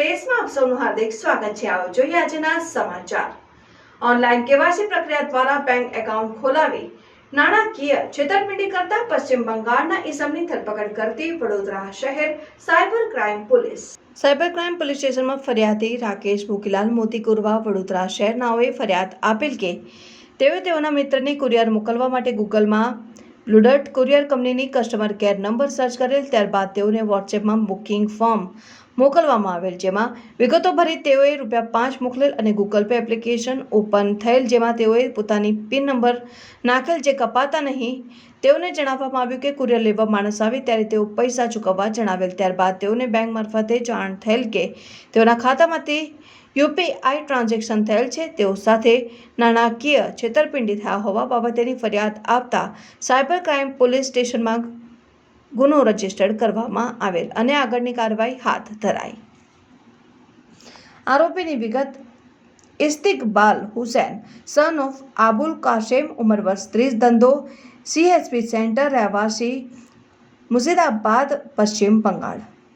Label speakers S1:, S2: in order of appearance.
S1: પ્રેસમાં આપ સૌનું હાર્દિક સ્વાગત છે। આવો જોઈએ આજના સમાચાર। ઓનલાઈન કેવાયસી પ્રક્રિયા દ્વારા બેંક એકાઉન્ટ ખોલાવી નાણાકીય છેતરપિંડી કરતા પશ્ચિમ બંગાળના ઈસમની ધરપકડ કરતી વડોદરા શહેર સાયબર ક્રાઇમ પોલીસ સ્ટેશનમાં ફરિયાદી રાકેશ ભૂકીલાલ મોતીકુરવા વડોદરા શહેરનાઓએ ફરિયાદ આપેલ કે તેઓના મિત્રને કુરિયર મોકલવા માટે ગૂગલમાં બ્લુડર્ટ કુરિયર કંપનીની કસ્ટમર કેર નંબર સર્ચ કરેલ, ત્યારબાદ તેઓને વોટ્સએપમાં બુકિંગ ફોર્મ મોકલવામાં આવેલ, જેમાં વિગતો ભરી તેઓએ ₹5 મોકલેલ અને ગૂગલ પે એપ્લિકેશન ઓપન થયેલ, જેમાં તેઓએ પોતાની પિન નંબર નાખેલ, જે કપાતા નહીં। તેઓને જણાવવામાં આવ્યું કે કુરિયર લેવા માણસ આવે ત્યારે તેઓ પૈસા ચૂકવવા જણાવેલ। ત્યારબાદ તેઓને બેંક મારફતે જાણ થયેલ કે તેઓના ખાતામાંથી યુપીઆઈ ટ્રાન્ઝેક્શન થયેલ છે। તેઓ સાથે નાણાકીય છેતરપિંડી થયા હોવા બાબતેની ફરિયાદ આપતા સાયબર ક્રાઇમ પોલીસ સ્ટેશનમાં ગુનો રજીસ્ટર કરવામાં આવેલ અને આગળની કાર્યવાહી હાથ ધરાઈ। આરોપીની વિગત: ઇસ્તિકબાલ હુસૈન સન ઓફ આબુલ કાસેમ, ઉંમર વર્ષ 30, ધંધો સીએસપી સેન્ટર, રહેવાસી મુર્શિદાબાદ, પશ્ચિમ બંગાળ।